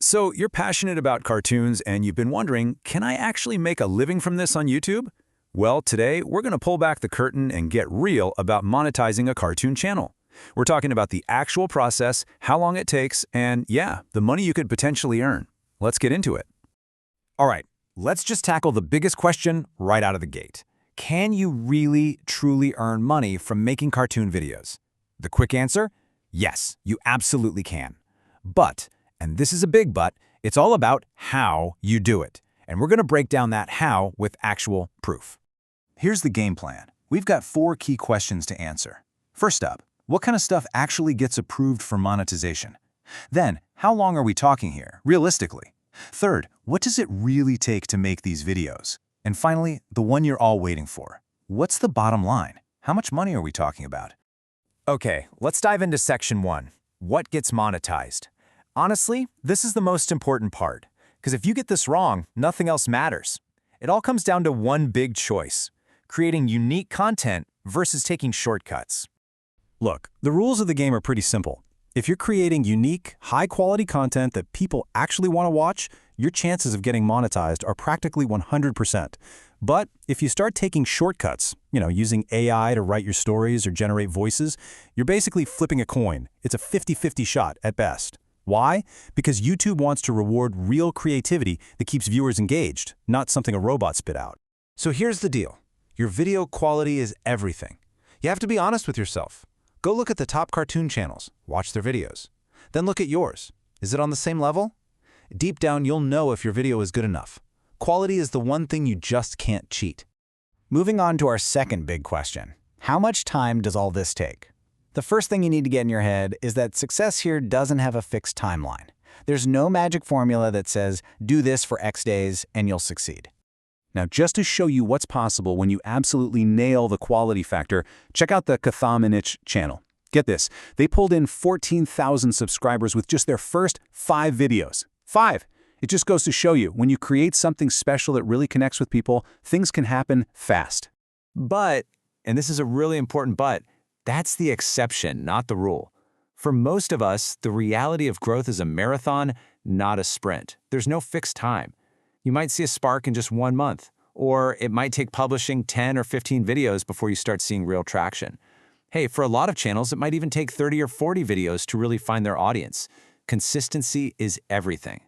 So you're passionate about cartoons and you've been wondering, can I actually make a living from this on YouTube? Well, today we're going to pull back the curtain and get real about monetizing a cartoon channel. We're talking about the actual process, how long it takes, and yeah, the money you could potentially earn. Let's get into it. All right, let's just tackle the biggest question right out of the gate. Can you really, truly earn money from making cartoon videos? The quick answer? Yes, you absolutely can. But, and this is a big but, it's all about how you do it. And we're going to break down that how with actual proof. Here's the game plan. We've got 4 key questions to answer. First up, what kind of stuff actually gets approved for monetization? Then, how long are we talking here, realistically? Third, what does it really take to make these videos? And finally, the one you're all waiting for. What's the bottom line? How much money are we talking about? Okay, let's dive into section 1. What gets monetized? Honestly, this is the most important part, because if you get this wrong, nothing else matters. It all comes down to one big choice: creating unique content versus taking shortcuts. Look, the rules of the game are pretty simple. If you're creating unique, high-quality content that people actually want to watch, your chances of getting monetized are practically 100%. But if you start taking shortcuts, using AI to write your stories or generate voices, you're basically flipping a coin. It's a 50-50 shot at best. Why? Because YouTube wants to reward real creativity that keeps viewers engaged, not something a robot spit out. So here's the deal. Your video quality is everything. You have to be honest with yourself. Go look at the top cartoon channels, watch their videos. Then look at yours. Is it on the same level? Deep down, you'll know if your video is good enough. Quality is the one thing you just can't cheat. Moving on to our second big question. How much time does all this take? The first thing you need to get in your head is that success here doesn't have a fixed timeline. There's no magic formula that says, do this for X days and you'll succeed. Now, just to show you what's possible when you absolutely nail the quality factor, check out the Kathamanich channel. Get this, they pulled in 14,000 subscribers with just their first 5 videos. 5! It just goes to show you, when you create something special that really connects with people, things can happen fast. But, and this is a really important but, that's the exception, not the rule. For most of us, the reality of growth is a marathon, not a sprint. There's no fixed time. You might see a spark in just 1 month, or it might take publishing 10 or 15 videos before you start seeing real traction. Hey, for a lot of channels, it might even take 30 or 40 videos to really find their audience. Consistency is everything.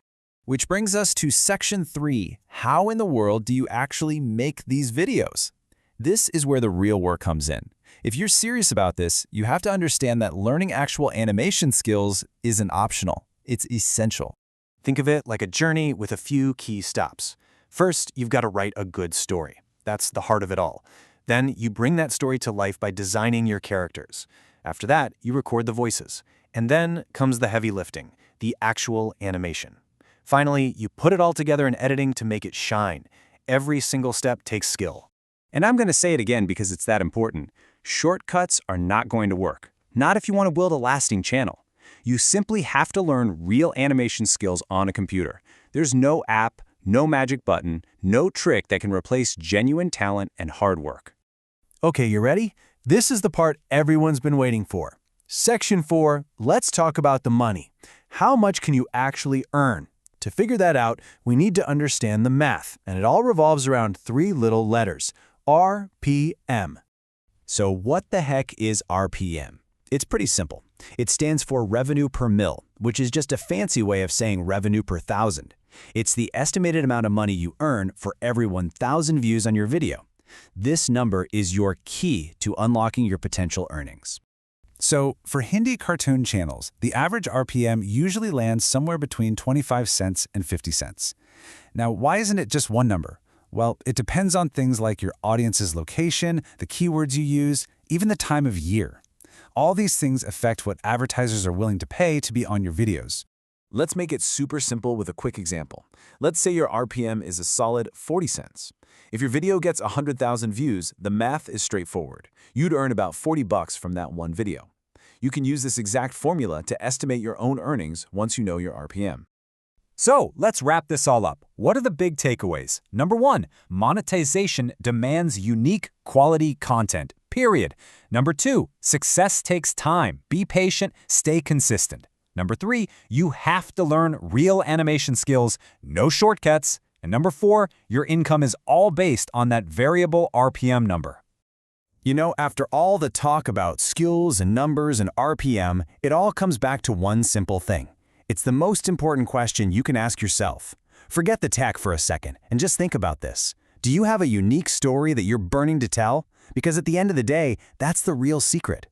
Which brings us to section 3. How in the world do you actually make these videos? This is where the real work comes in. If you're serious about this, you have to understand that learning actual animation skills isn't optional. It's essential. Think of it like a journey with a few key stops. First, you've got to write a good story. That's the heart of it all. Then you bring that story to life by designing your characters. After that, you record the voices. And then comes the heavy lifting, the actual animation. Finally, you put it all together in editing to make it shine. Every single step takes skill. And I'm going to say it again because it's that important. Shortcuts are not going to work. Not if you want to build a lasting channel. You simply have to learn real animation skills on a computer. There's no app, no magic button, no trick that can replace genuine talent and hard work. Okay, you ready? This is the part everyone's been waiting for. Section 4, let's talk about the money. How much can you actually earn? To figure that out, we need to understand the math, and it all revolves around 3 little letters, RPM. So what the heck is RPM? It's pretty simple. It stands for revenue per mil, which is just a fancy way of saying revenue per thousand. It's the estimated amount of money you earn for every 1,000 views on your video. This number is your key to unlocking your potential earnings. So for Hindi cartoon channels, the average RPM usually lands somewhere between 25 cents and 50 cents. Now, why isn't it just one number? Well, it depends on things like your audience's location, the keywords you use, even the time of year. All these things affect what advertisers are willing to pay to be on your videos. Let's make it super simple with a quick example. Let's say your RPM is a solid 40 cents. If your video gets 100,000 views, the math is straightforward. You'd earn about 40 bucks from that one video. You can use this exact formula to estimate your own earnings once you know your RPM. So let's wrap this all up. What are the big takeaways? Number 1, monetization demands unique, quality content, period. Number 2, success takes time. Be patient, stay consistent. Number 3, you have to learn real animation skills, no shortcuts. And number 4, your income is all based on that variable RPM number. You know, after all the talk about skills and numbers and RPM, it all comes back to one simple thing. It's the most important question you can ask yourself. Forget the tech for a second and just think about this. Do you have a unique story that you're burning to tell? Because at the end of the day, that's the real secret.